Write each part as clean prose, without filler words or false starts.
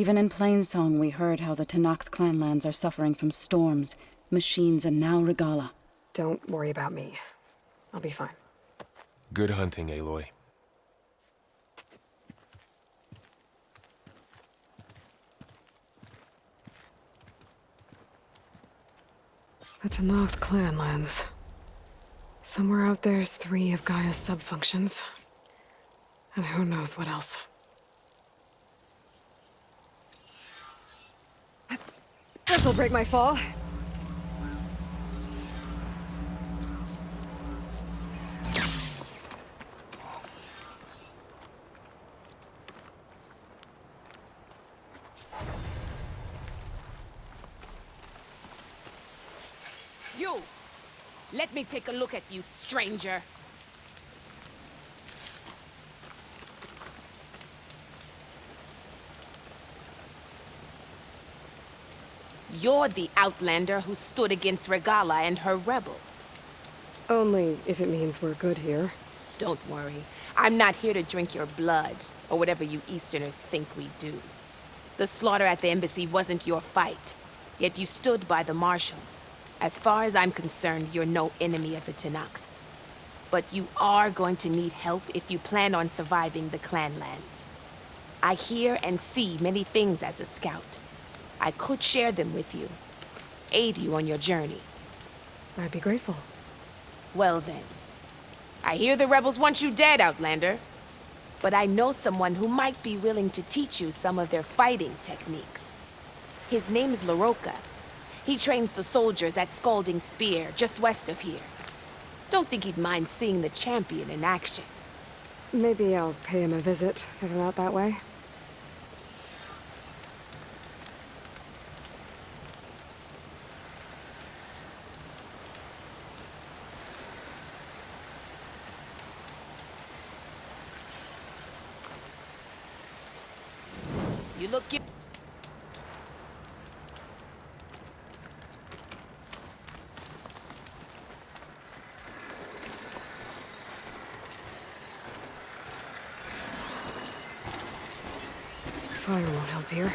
Even in Plainsong, we heard how the Tenakth clanlands are suffering from storms, machines, and now Regala. Don't worry about me. I'll be fine. Good hunting, Aloy. The Tenakth clanlands. Somewhere out there's 3 of Gaia's subfunctions. And who knows what else. This'll break my fall. You! Let me take a look at you, stranger. You're the outlander who stood against Regala and her rebels. Only if it means we're good here. Don't worry. I'm not here to drink your blood, or whatever you Easterners think we do. The slaughter at the embassy wasn't your fight, yet you stood by the marshals. As far as I'm concerned, you're no enemy of the Tenakth. But you are going to need help if you plan on surviving the clanlands. I hear and see many things as a scout. I could share them with you, aid you on your journey. I'd be grateful. Well then. I hear the rebels want you dead, Outlander. But I know someone who might be willing to teach you some of their fighting techniques. His name's LaRocca. He trains the soldiers at Scalding Spear, just west of here. Don't think he'd mind seeing the champion in action. Maybe I'll pay him a visit if I'm out that way. You look good. Fire won't help here.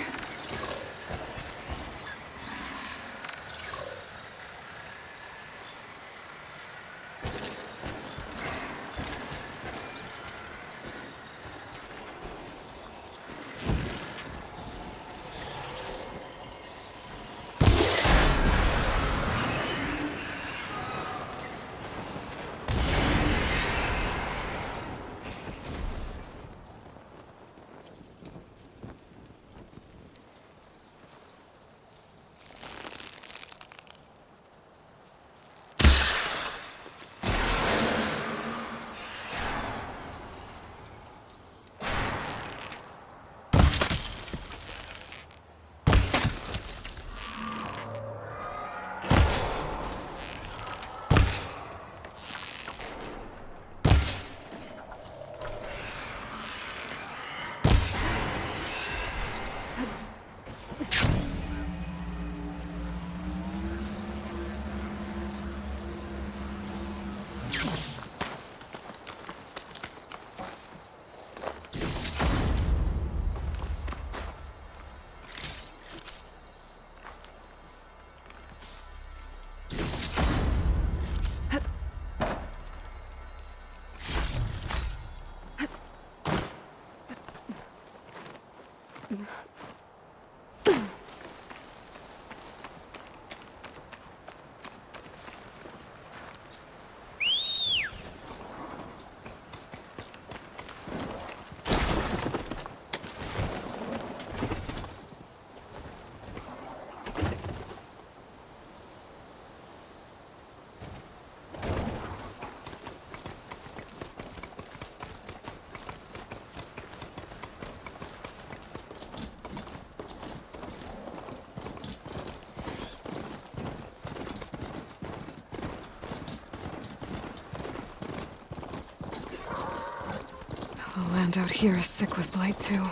The land out here is sick with blight, too.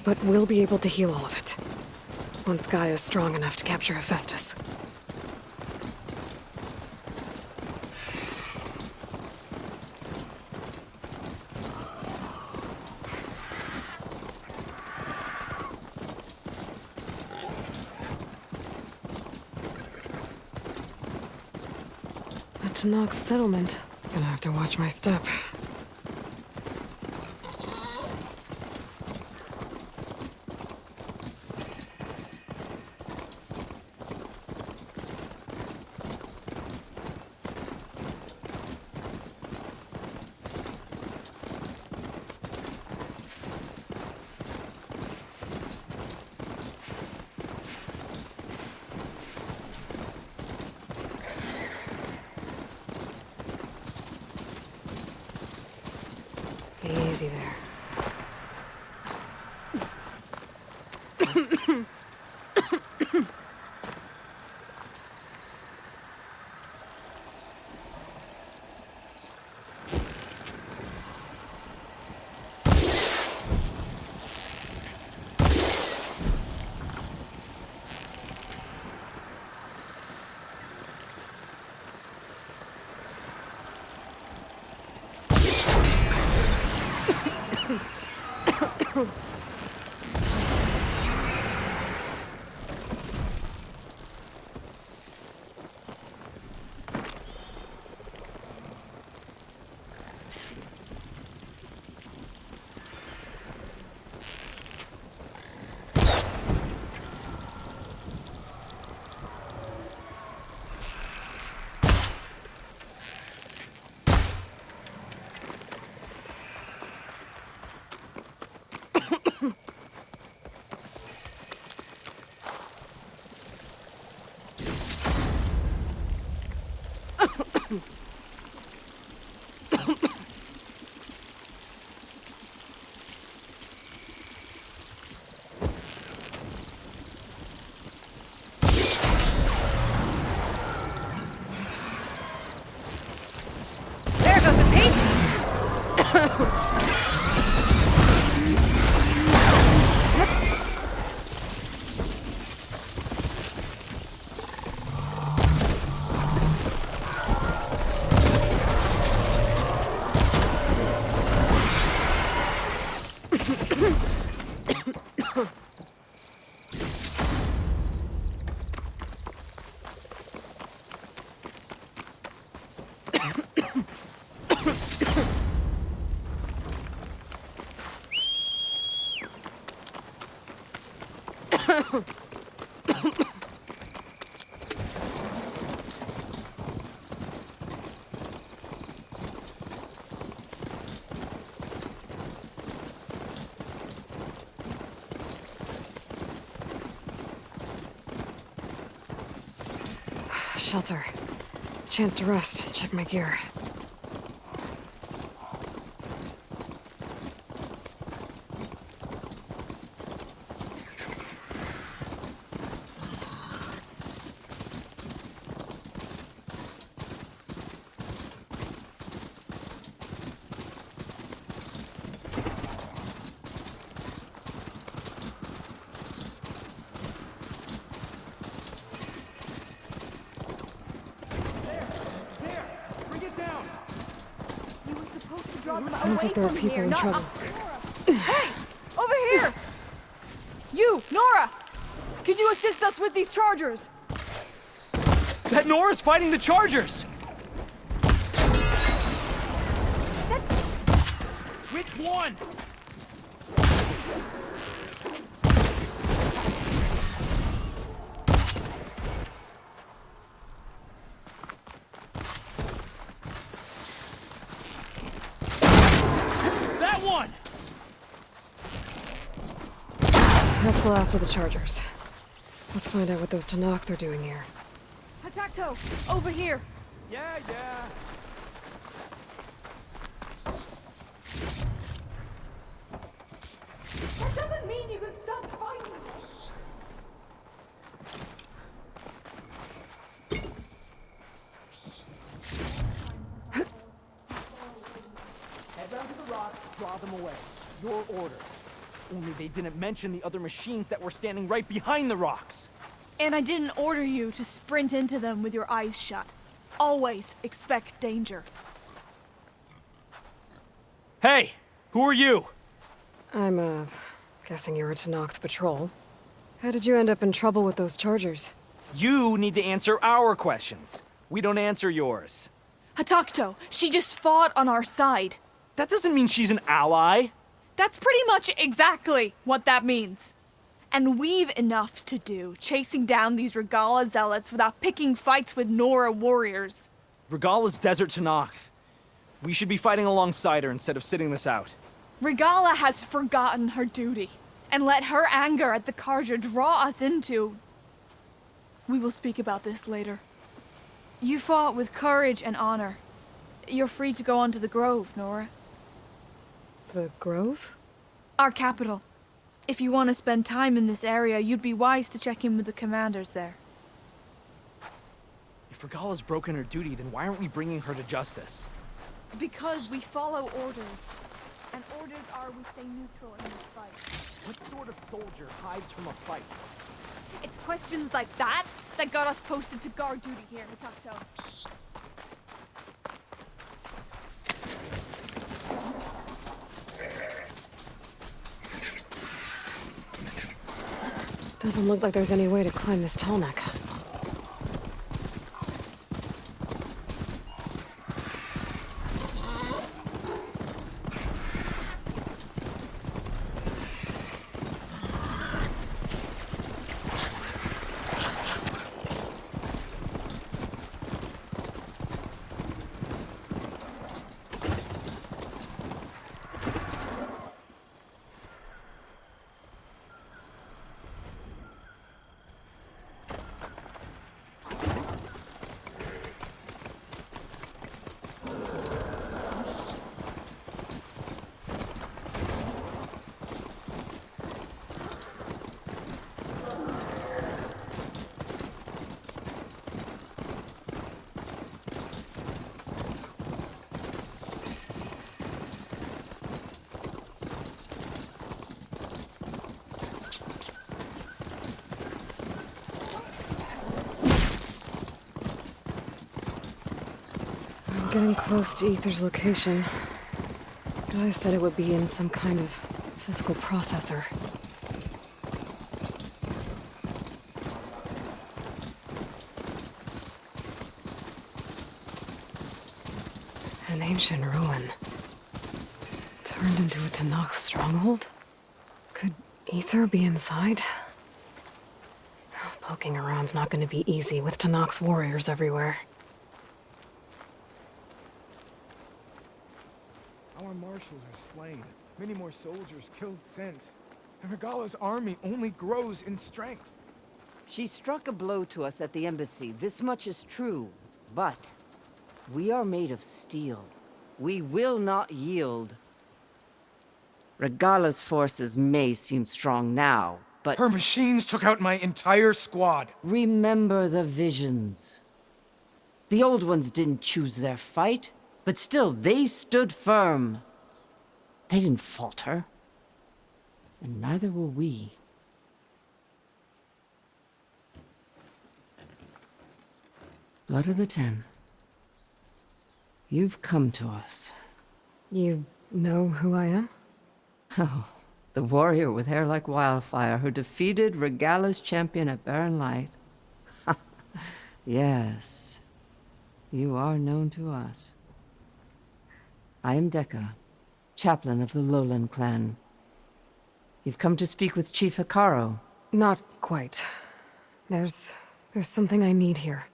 But we'll be able to heal all of it. Once Gaia's strong enough to capture Hephaestus. Tenakth settlement. Gonna have to watch my step. Easy there. There goes the pace! Shelter. Chance to rest. Check my gear. Sounds like there are people in trouble. Hey! Over here! You, Nora! Can you assist us with these chargers? That Nora's fighting the Chargers! Which one? That one! That's the last of the Chargers. Let's find out what those Tenakth are doing here. Hatacto, over here! Yeah. That doesn't mean you can stop fighting! Head down to the rock, draw them away. Your orders. Only they didn't mention the other machines that were standing right behind the rocks. And I didn't order you to sprint into them with your eyes shut. Always expect danger. Hey! Who are you? I'm, guessing you're a Tenakth patrol. How did you end up in trouble with those Chargers? You need to answer our questions. We don't answer yours. Hatakto, she just fought on our side. That doesn't mean she's an ally. That's pretty much exactly what that means. And we've enough to do chasing down these Regala zealots without picking fights with Nora warriors. Regala's desert Tenakth. We should be fighting alongside her instead of sitting this out. Regala has forgotten her duty and let her anger at the Carja draw us into... We will speak about this later. You fought with courage and honor. You're free to go on to the Grove, Nora. The Grove? Our capital. If you want to spend time in this area, you'd be wise to check in with the commanders there. If Regala's broken her duty, then why aren't we bringing her to justice? Because we follow orders. And orders are we stay neutral in this fight. What sort of soldier hides from a fight? It's questions like that that got us posted to guard duty here, Hatakto. Doesn't look like there's any way to climb this tall neck. I'm getting close to Ether's location. Guy said it would be in some kind of physical processor. An ancient ruin. Turned into a Tenakth stronghold? Could Ether be inside? Poking around's not going to be easy with Tenakth warriors everywhere. Our marshals are slain. Many more soldiers killed since. And Regala's army only grows in strength. She struck a blow to us at the embassy. This much is true. But we are made of steel. We will not yield. Regala's forces may seem strong now, but... Her machines took out my entire squad. Remember the visions. The old ones didn't choose their fight, but still they stood firm. They didn't falter. And neither will we. Blood of the Ten. You've come to us. You know who I am? Oh, the warrior with hair like wildfire who defeated Regala's champion at Barren Light. Yes, you are known to us. I am Dekka, chaplain of the Lowland clan. You've come to speak with Chief Hikaru. Not quite. There's something I need here.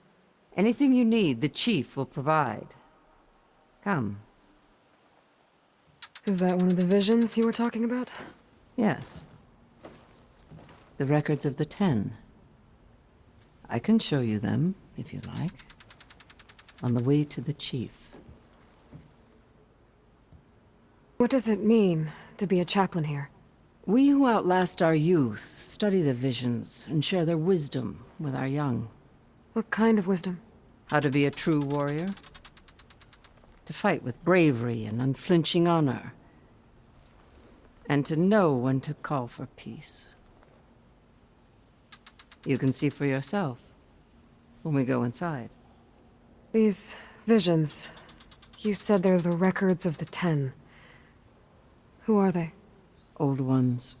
Anything you need, the chief will provide. Come. Is that one of the visions you were talking about? Yes. The records of the 10. I can show you them, if you like. On the way to the chief. What does it mean to be a chaplain here? We who outlast our youth study the visions and share their wisdom with our young. What kind of wisdom? How to be a true warrior. To fight with bravery and unflinching honor. And to know when to call for peace. You can see for yourself when we go inside. These visions, you said they're the records of the 10. Who are they? Old ones,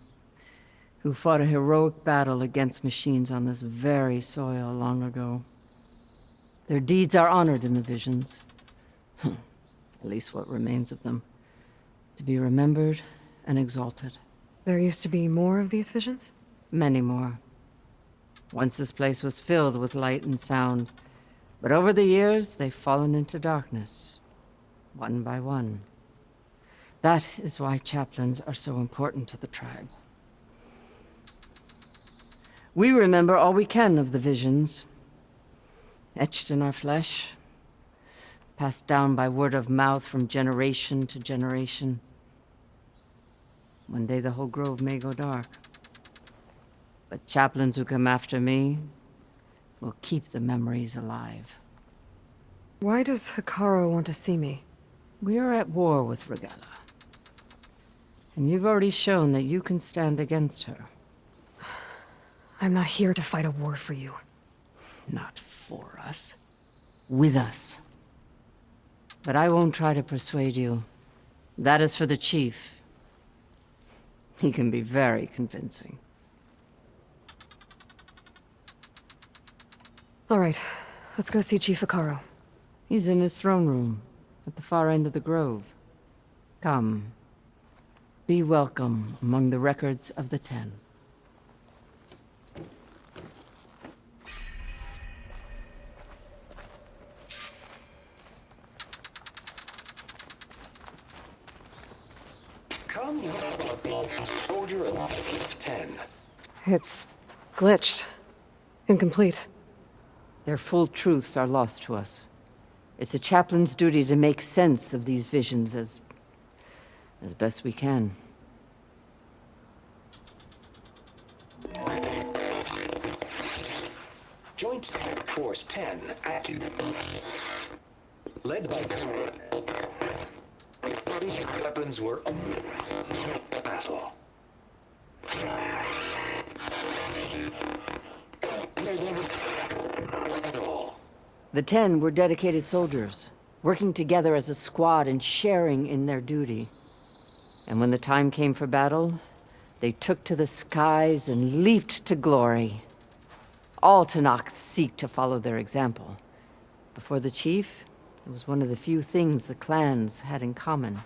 who fought a heroic battle against machines on this very soil long ago. Their deeds are honored in the visions, At least what remains of them. To be remembered and exalted. There used to be more of these visions? Many more. Once this place was filled with light and sound, but over the years they've fallen into darkness, one by one. That is why chaplains are so important to the tribe. We remember all we can of the visions, etched in our flesh, passed down by word of mouth from generation to generation. One day the whole grove may go dark. But chaplains who come after me will keep the memories alive. Why does Hikaru want to see me? We are at war with Regalla. And you've already shown that you can stand against her. I'm not here to fight a war for you. Not for us. With us. But I won't try to persuade you. That is for the chief. He can be very convincing. All right, let's go see Chief Hikaru. He's in his throne room, at the far end of the grove. Come. Be welcome among the records of the Ten. Come, soldier of 10. It's glitched. Incomplete. Their full truths are lost to us. It's a chaplain's duty to make sense of these visions as best we can. Joint Force 10 active. Led by these weapons were battle. At all. The 10 were dedicated soldiers, working together as a squad and sharing in their duty. And when the time came for battle, they took to the skies and leaped to glory. All Tenakth seek to follow their example. Before the chief, it was one of the few things the clans had in common.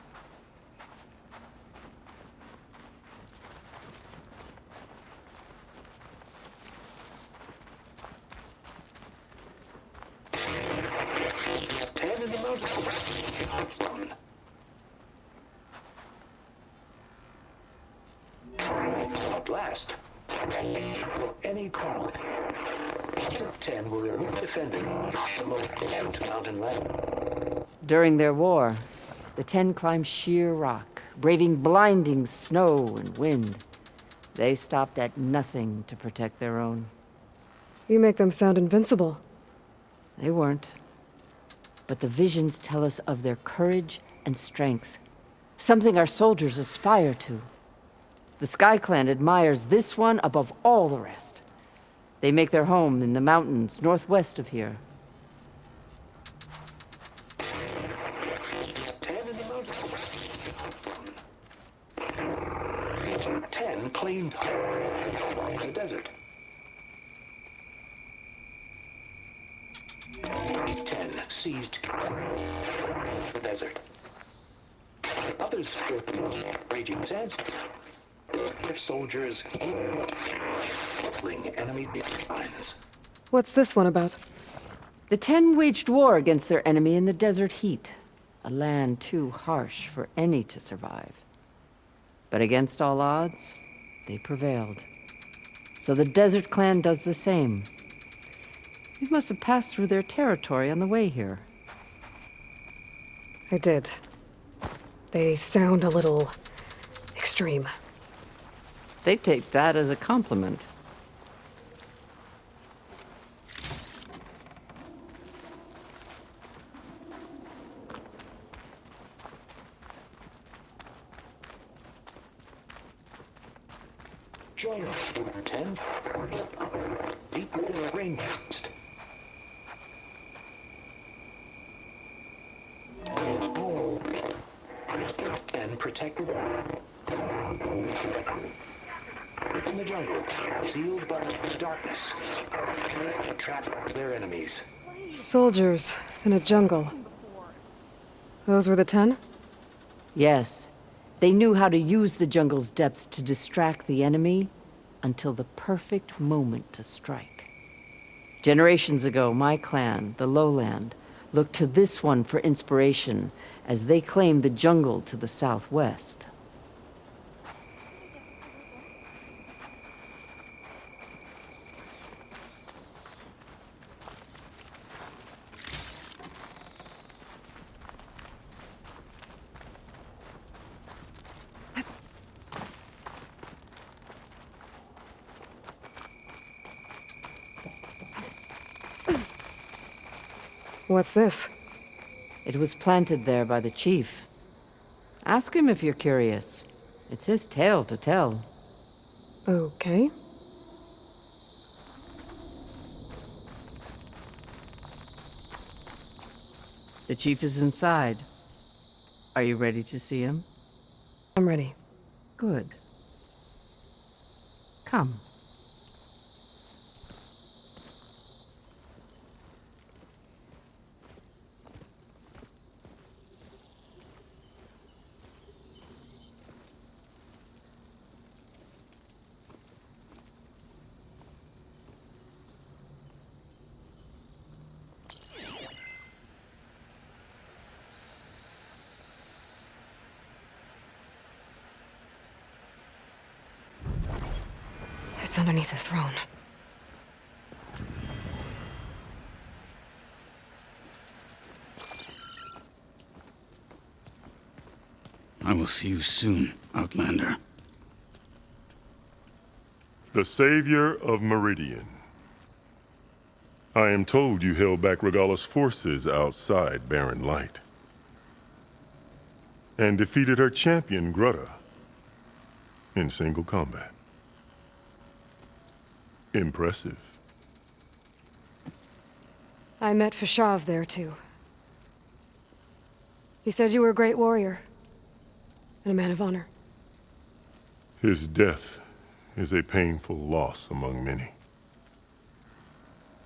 At last, any call. 10 were defending the mountain land. During their war, the 10 climbed sheer rock, braving blinding snow and wind. They stopped at nothing to protect their own. You make them sound invincible. They weren't. But the visions tell us of their courage and strength, something our soldiers aspire to. The Sky Clan admires this one above all the rest. They make their home in the mountains northwest of here. 10 claimed the desert. 10 seized the desert. Others raging sands. Their soldiers enemy lines. What's this one about? The 10 waged war against their enemy in the desert heat, a land too harsh for any to survive. But against all odds, they prevailed. So the Desert Clan does the same. You must have passed through their territory on the way here. I did. They sound a little extreme. They take that as a compliment. Join us, 10. Deep rainforest. And protected in the jungle, sealed by the darkness. Trap their enemies. Soldiers in a jungle. Those were the 10? Yes, they knew how to use the jungle's depths to distract the enemy until the perfect moment to strike. Generations ago, my clan, the Lowland, looked to this one for inspiration as they claimed the jungle to the southwest. What's this? It was planted there by the chief. Ask him if you're curious. It's his tale to tell. Okay. The chief is inside. Are you ready to see him? I'm ready. Good. Come. It's underneath the throne. I will see you soon, Outlander. The savior of Meridian. I am told you held back Regalla's forces outside Barren Light. And defeated her champion, Grutta, in single combat. Impressive. I met Fashav there, too. He said you were a great warrior. And a man of honor. His death is a painful loss among many.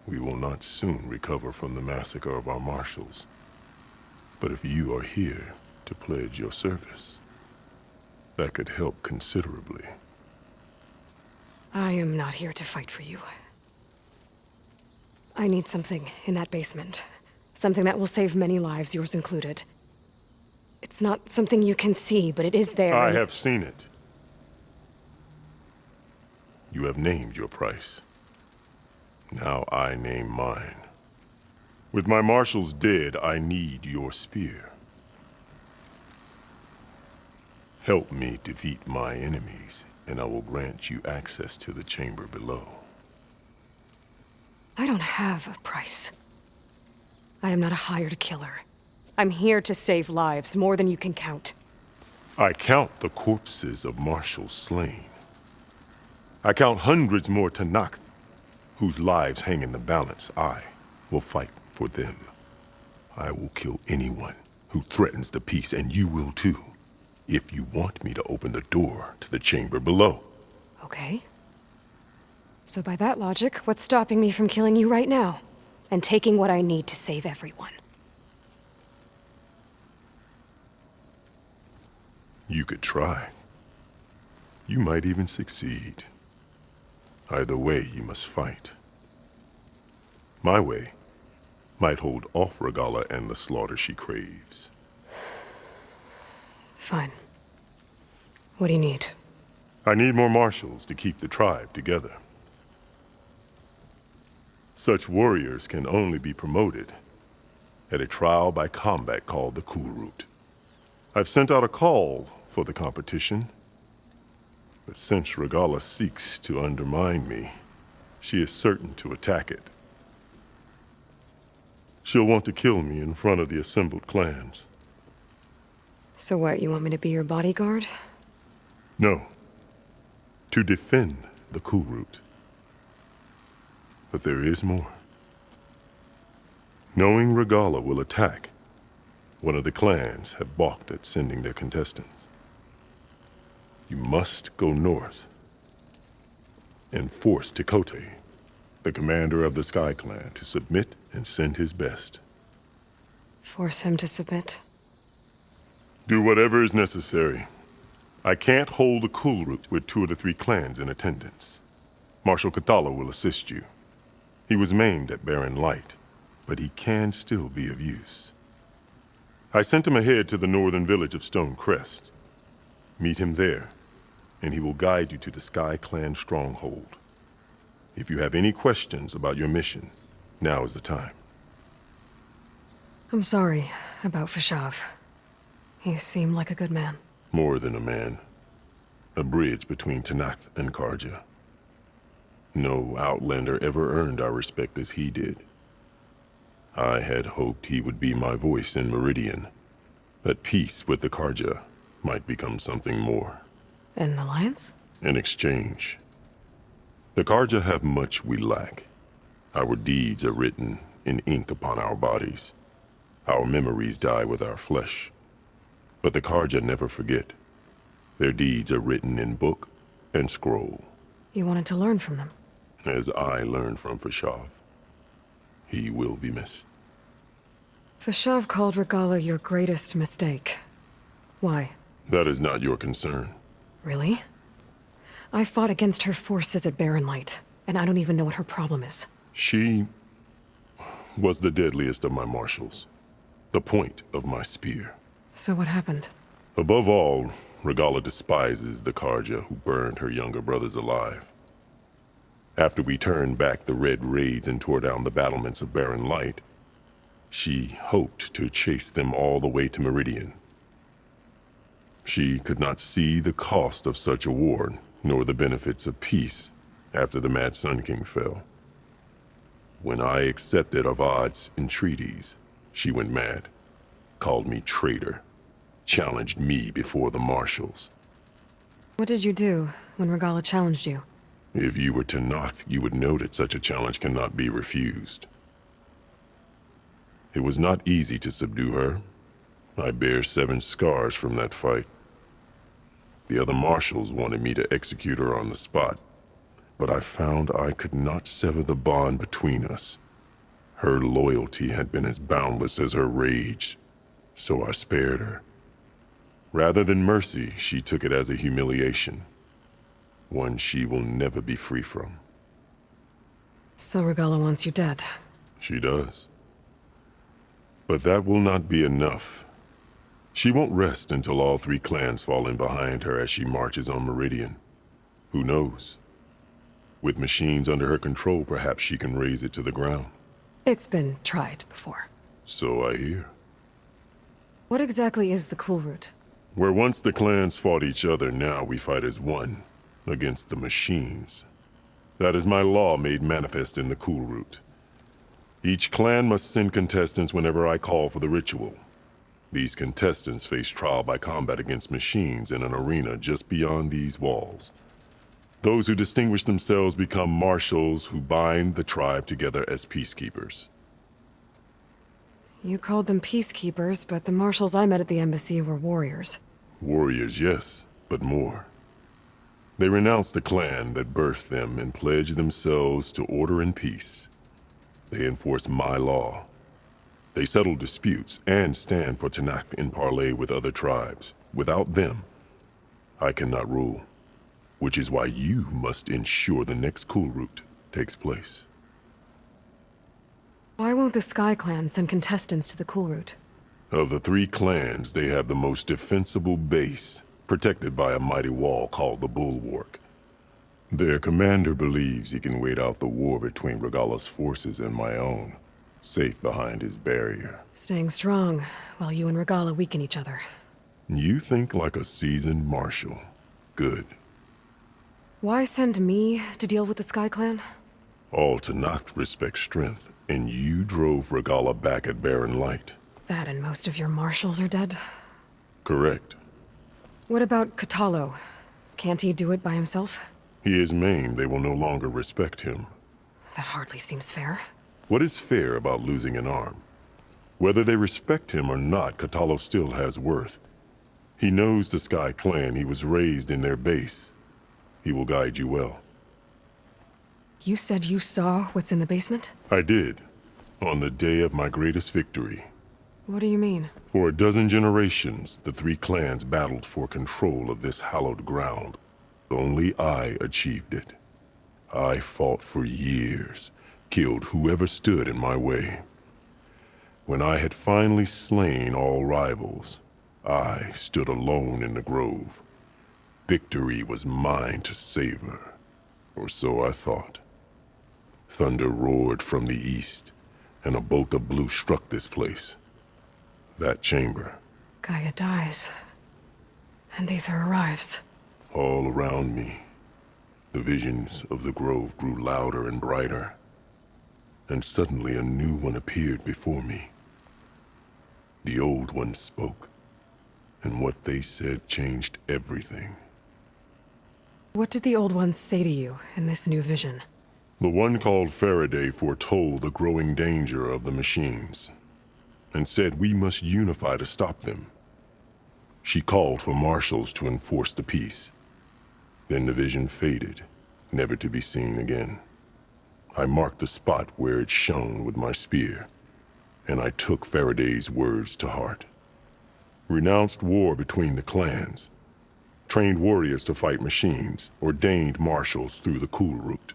We will not soon recover from the massacre of our marshals. But if you are here to pledge your service, that could help considerably. I am not here to fight for you. I need something in that basement. Something that will save many lives, yours included. It's not something you can see, but it is there. I have seen it. You have named your price. Now I name mine. With my marshals dead, I need your spear. Help me defeat my enemies, and I will grant you access to the chamber below. I don't have a price. I am not a hired killer. I'm here to save lives, more than you can count. I count the corpses of marshals slain. I count hundreds more Tanakh, whose lives hang in the balance. I will fight for them. I will kill anyone who threatens the peace, and you will too. If you want me to open the door to the chamber below. Okay. So by that logic, what's stopping me from killing you right now? And taking what I need to save everyone? You could try. You might even succeed. Either way, you must fight. My way might hold off Regalla and the slaughter she craves. Fine. What do you need? I need more marshals to keep the tribe together. Such warriors can only be promoted at a trial by combat called the Cool Route. I've sent out a call for the competition, but since Regalla seeks to undermine me, she is certain to attack it. She'll want to kill me in front of the assembled clans. So what, you want me to be your bodyguard? No. To defend the Cool Route. But there is more. Knowing Regalla will attack, one of the clans have balked at sending their contestants. You must go north and force Tekote, the commander of the Sky Clan, to submit and send his best. Force him to submit? Do whatever is necessary. I can't hold a cool route with 2 of the 3 clans in attendance. Marshal Cathala will assist you. He was maimed at Barren Light, but he can still be of use. I sent him ahead to the northern village of Stone Crest. Meet him there, and he will guide you to the Sky Clan stronghold. If you have any questions about your mission, now is the time. I'm sorry about Fashav. He seemed like a good man. More than a man. A bridge between Tanath and Karja. No outlander ever earned our respect as he did. I had hoped he would be my voice in Meridian. That peace with the Karja might become something more. An alliance? In exchange. The Karja have much we lack. Our deeds are written in ink upon our bodies. Our memories die with our flesh. But the Karja never forget. Their deeds are written in book and scroll. You wanted to learn from them? As I learned from Fashav. He will be missed. Fashav called Regala your greatest mistake. Why? That is not your concern. Really? I fought against her forces at Barren Light, and I don't even know what her problem is. She was the deadliest of my marshals. The point of my spear. So what happened? Above all, Regala despises the Karja who burned her younger brothers alive. After we turned back the Red Raids and tore down the battlements of Barren Light, she hoped to chase them all the way to Meridian. She could not see the cost of such a war, nor the benefits of peace after the Mad Sun King fell. When I accepted Avad's entreaties, she went mad, called me traitor, challenged me before the marshals. What did you do when Regala challenged you? If you were Tanath, you would know that such a challenge cannot be refused. It was not easy to subdue her. I bear 7 scars from that fight. The other marshals wanted me to execute her on the spot, but I found I could not sever the bond between us. Her loyalty had been as boundless as her rage, so I spared her. Rather than mercy, she took it as a humiliation, one she will never be free from. So Regala wants you dead. She does. But that will not be enough. She won't rest until all 3 clans fall in behind her as she marches on Meridian. Who knows? With machines under her control, perhaps she can raise it to the ground. It's been tried before. So I hear. What exactly is the Cool Route? Where once the clans fought each other, now we fight as one, against the machines. That is my law made manifest in the Cool Route. Each clan must send contestants whenever I call for the ritual. These contestants face trial by combat against machines in an arena just beyond these walls. Those who distinguish themselves become marshals who bind the tribe together as peacekeepers. You called them peacekeepers, but the marshals I met at the embassy were warriors. Warriors, yes, but more. They renounce the clan that birthed them and pledge themselves to order and peace. They enforce my law. They settle disputes and stand for Tanath in parley with other tribes. Without them, I cannot rule. Which is why you must ensure the next Cool Route takes place. Why won't the Sky Clan send contestants to the Cool Route? Of the 3 clans, they have the most defensible base, protected by a mighty wall called the Bulwark. Their commander believes he can wait out the war between Regala's forces and my own, safe behind his barrier. Staying strong, while you and Regala weaken each other. You think like a seasoned marshal. Good. Why send me to deal with the Sky Clan? All Tanath respect strength, and you drove Regala back at Barren Light. That and most of your marshals are dead? Correct. What about Catalo? Can't he do it by himself? He is maimed. They will no longer respect him. That hardly seems fair. What is fair about losing an arm? Whether they respect him or not, Catalo still has worth. He knows the Sky Clan. He was raised in their base. He will guide you well. You said you saw what's in the basement? I did, on the day of my greatest victory. What do you mean? For a dozen generations, the three clans battled for control of this hallowed ground. Only I achieved it. I fought for years, killed whoever stood in my way. When I had finally slain all rivals, I stood alone in the grove. Victory was mine to savor, or so I thought. Thunder roared from the east, and a bolt of blue struck this place. That chamber. Gaia dies. And Aether arrives. All around me, the visions of the grove grew louder and brighter. And suddenly a new one appeared before me. The old one spoke, and what they said changed everything. What did the Old Ones say to you in this new vision? The one called Faraday foretold the growing danger of the machines, and said we must unify to stop them. She called for marshals to enforce the peace. Then the vision faded, never to be seen again. I marked the spot where it shone with my spear, and I took Faraday's words to heart. Renounced war between the clans, trained warriors to fight machines, ordained marshals through the cool route.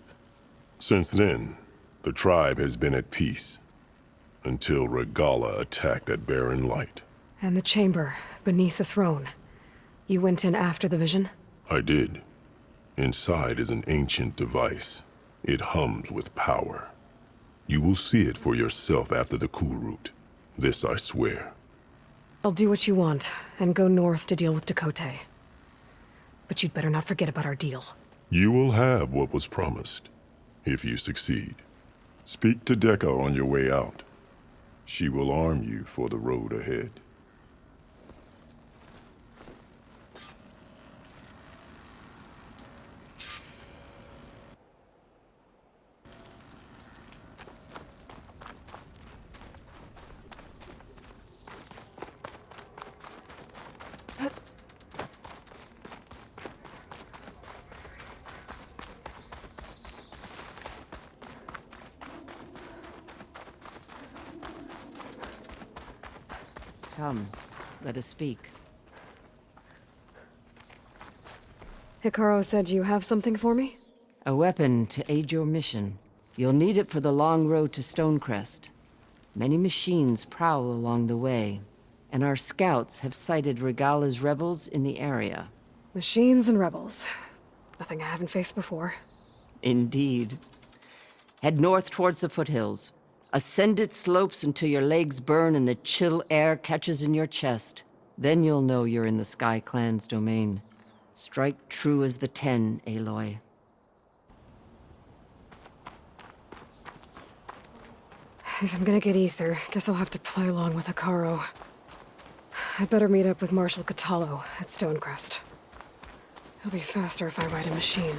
Since then, the tribe has been at peace, until Regala attacked at Barren Light. And the chamber, beneath the throne. You went in after the vision? I did. Inside is an ancient device. It hums with power. You will see it for yourself after the cool route. This I swear. I'll do what you want, and go north to deal with Dakota. But you'd better not forget about our deal. You will have what was promised, if you succeed. Speak to Dekka on your way out. She will arm you for the road ahead. Come, let us speak. Hikaru said you have something for me? A weapon to aid your mission. You'll need it for the long road to Stonecrest. Many machines prowl along the way, and our scouts have sighted Regala's rebels in the area. Machines and rebels. Nothing I haven't faced before. Indeed. Head north towards the foothills. Ascend its slopes until your legs burn and the chill air catches in your chest. Then you'll know you're in the Sky Clan's domain. Strike true as the 10, Aloy. If I'm gonna get Aether, guess I'll have to play along with Hikaru. I'd better meet up with Marshal Catallo at Stonecrest. It'll be faster if I ride a machine.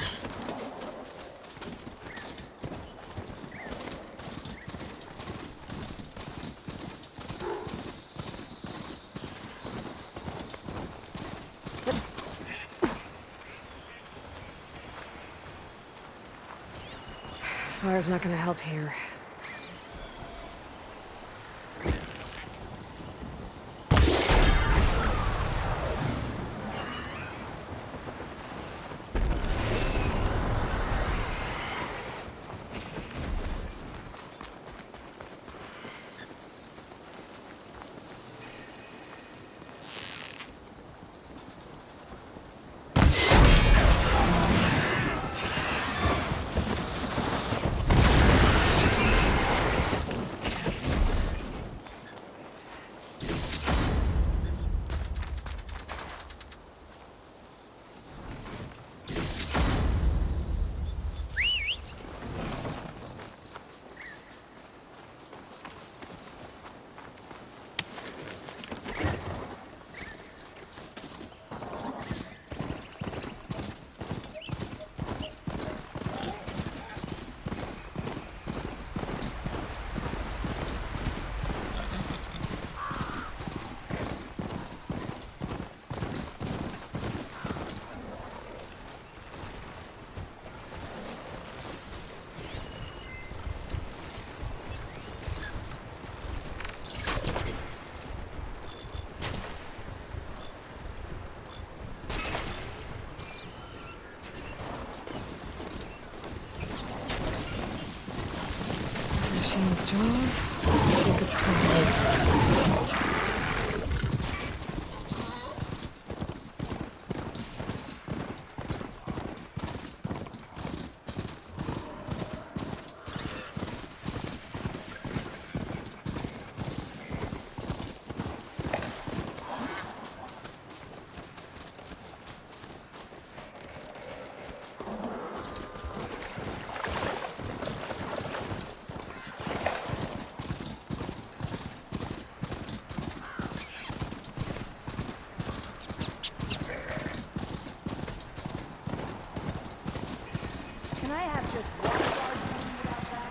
Fire's not gonna help here. Those jaws. You could swallow. Can I have just one sardine without that?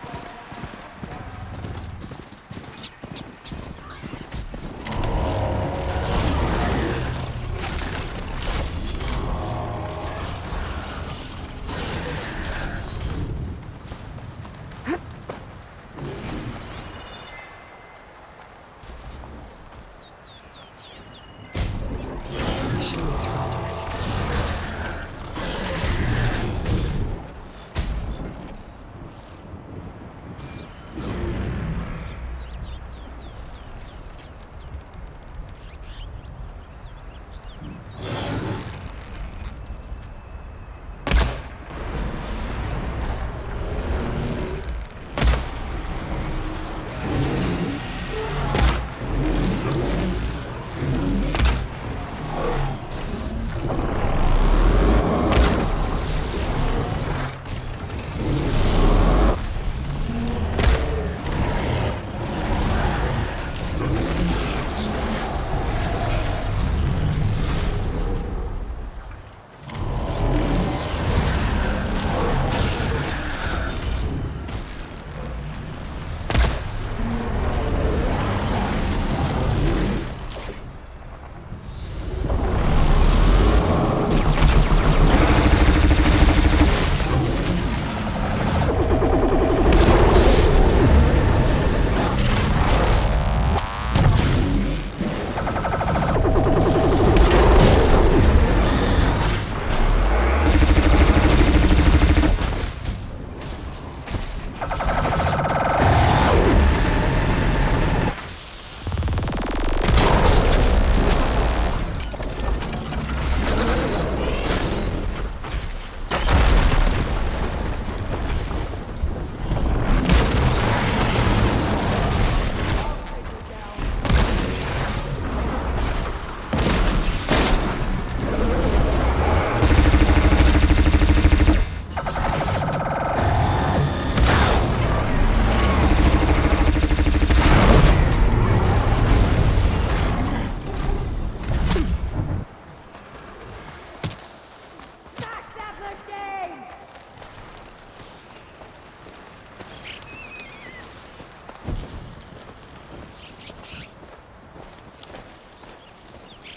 I should use frost on it.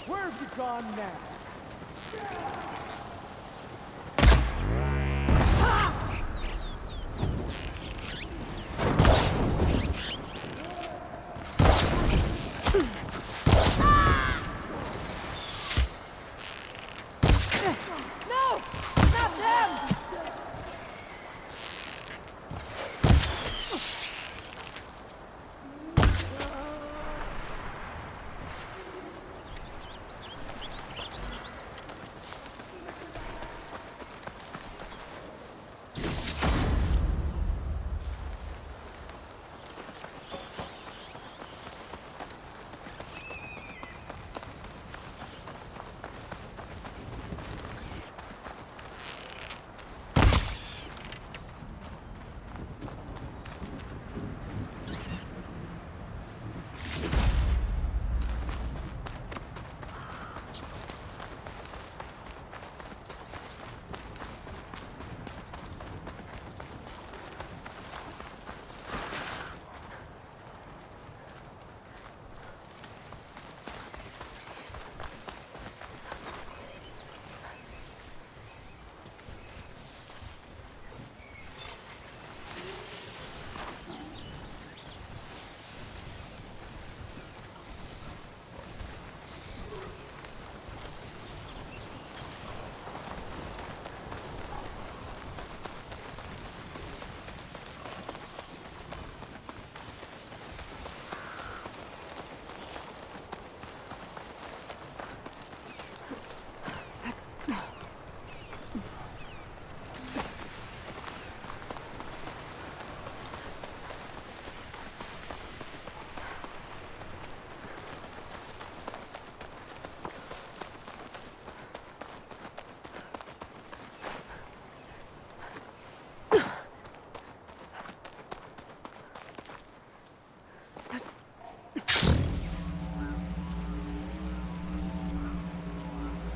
Where have you gone now?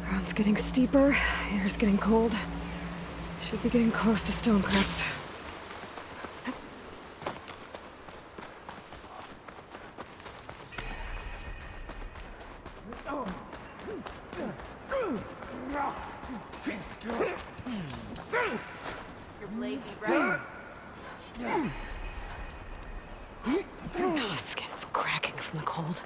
Ground's getting steeper, air's getting cold. Should be getting close to Stonecrest. Your blade be right. Oh, skin's cracking from the cold.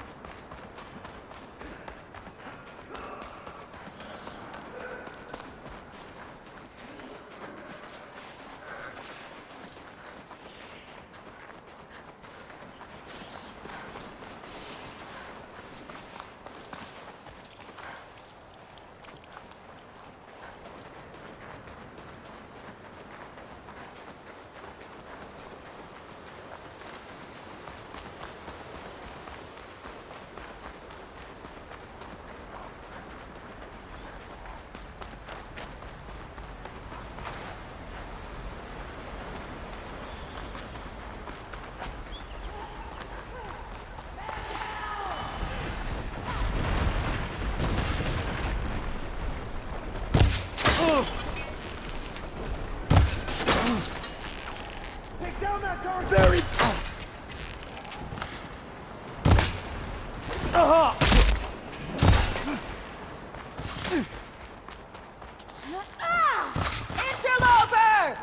Interloper!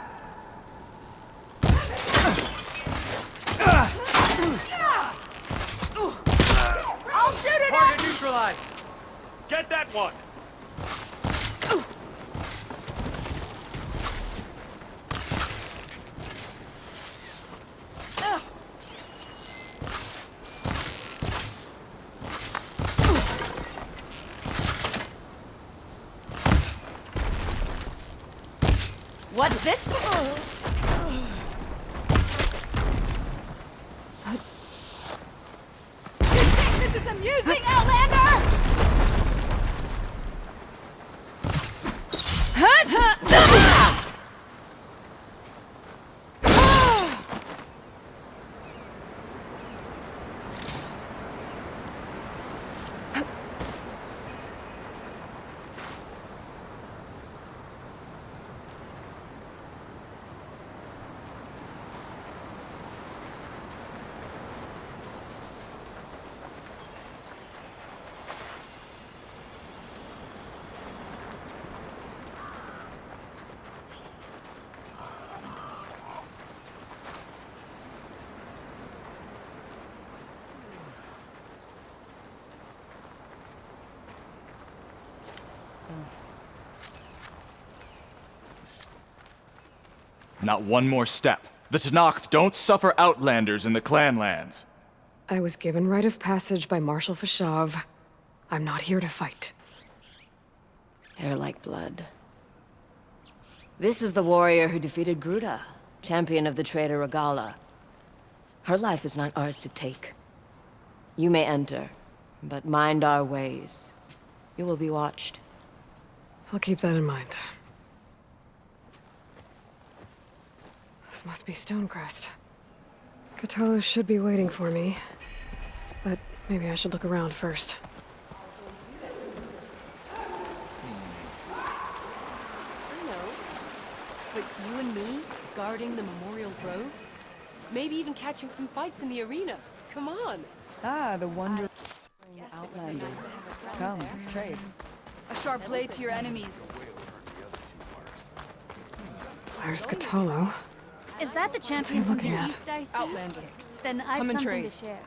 I'll shoot it at Target neutralized! Get that one! What's this? This is amusing, Outlander! Not one more step. The Tenakth don't suffer outlanders in the Clanlands. I was given rite of passage by Marshal Fashav. I'm not here to fight. They're like blood. This is the warrior who defeated Gruda, champion of the traitor Regala. Her life is not ours to take. You may enter, but mind our ways. You will be watched. I'll keep that in mind. This must be Stonecrest. Cthulhu should be waiting for me. But maybe I should look around first. I know. But you and me, guarding the Memorial Grove? Maybe even catching some fights in the arena. Come on. Ah, the wonder Outlander. Come, trade. A sharp blade to your enemies. Where's Cthulhu? Is that the champion What's from he the looking East I see? Outlander. Then I've Come and something trade. to share.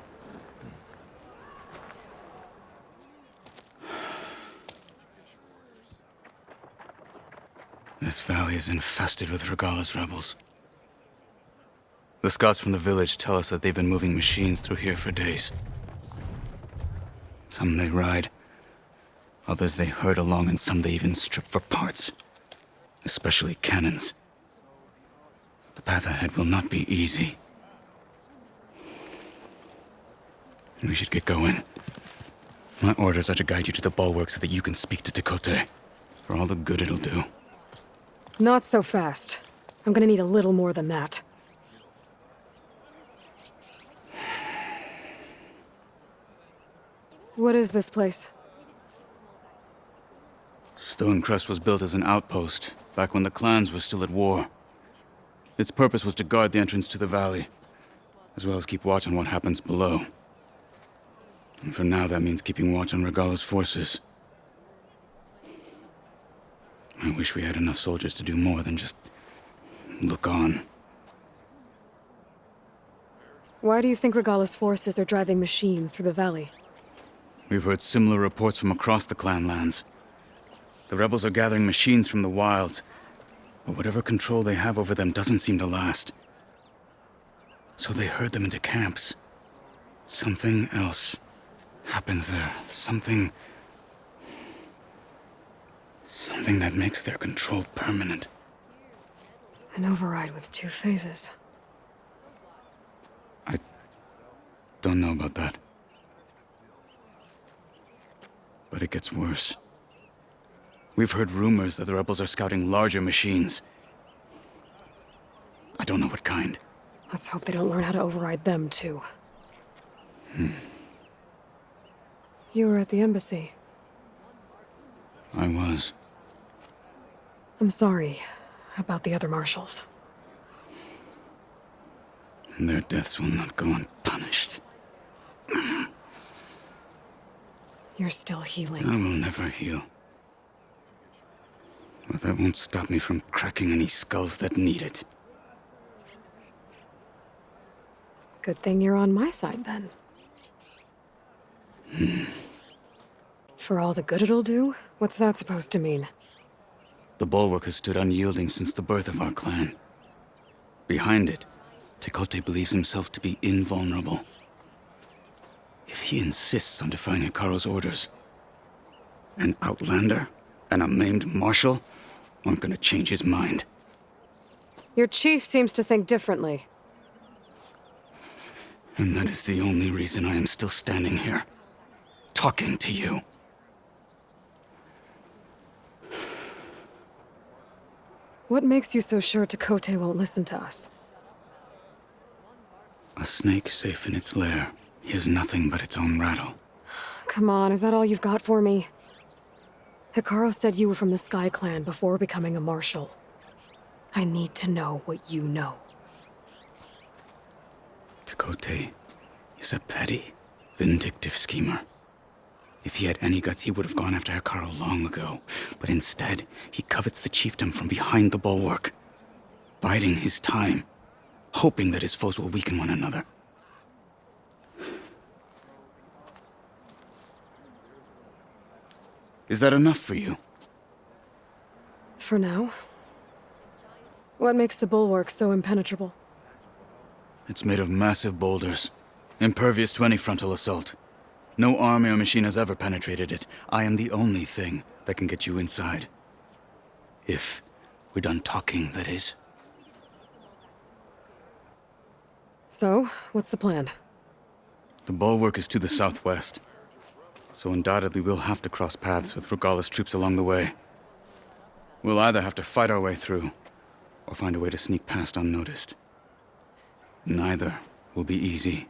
This valley is infested with Regala's rebels. The scouts from the village tell us that they've been moving machines through here for days. Some they ride, others they herd along, and some they even strip for parts. Especially cannons. The path ahead will not be easy. We should get going. My orders are to guide you to the bulwark so that you can speak to Tekote. For all the good it'll do. Not so fast. I'm gonna need a little more than that. What is this place? Stonecrest was built as an outpost, back when the clans were still at war. Its purpose was to guard the entrance to the valley, as well as keep watch on what happens below. And for now, that means keeping watch on Regalla's forces. I wish we had enough soldiers to do more than just look on. Why do you think Regalla's forces are driving machines through the valley? We've heard similar reports from across the clan lands. The rebels are gathering machines from the wilds, but whatever control they have over them doesn't seem to last. So they herd them into camps. Something else happens there. Something that makes their control permanent. An override with 2 phases. I don't know about that. But it gets worse. We've heard rumors that the rebels are scouting larger machines. I don't know what kind. Let's hope they don't learn how to override them, too. You were at the embassy. I was. I'm sorry about the other marshals. Their deaths will not go unpunished. You're still healing. I will never heal. But that won't stop me from cracking any skulls that need it. Good thing you're on my side, then. For all the good it'll do? What's that supposed to mean? The bulwark has stood unyielding since the birth of our clan. Behind it, Tekote believes himself to be invulnerable. If he insists on defying Hikaru's orders, an outlander and a maimed marshal aren't gonna change his mind. Your chief seems to think differently. And that is the only reason I am still standing here, talking to you. What makes you so sure Tekote won't listen to us? A snake safe in its lair hears nothing but its own rattle. Come on, is that all you've got for me? Hikaru said you were from the Sky Clan before becoming a marshal. I need to know what you know. Tekote is a petty, vindictive schemer. If he had any guts, he would have gone after Hikaru long ago. But instead, he covets the chiefdom from behind the bulwark, biding his time, hoping that his foes will weaken one another. Is that enough for you? For now. What makes the bulwark so impenetrable? It's made of massive boulders, impervious to any frontal assault. No army or machine has ever penetrated it. I am the only thing that can get you inside. If we're done talking, that is. So, what's the plan? The bulwark is to the southwest, so undoubtedly we'll have to cross paths with Regalla's troops along the way. We'll either have to fight our way through, or find a way to sneak past unnoticed. Neither will be easy.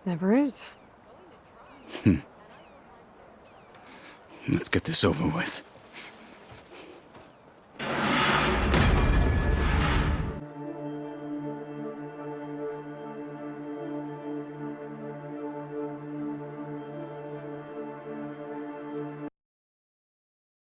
Never is. Let's get this over with.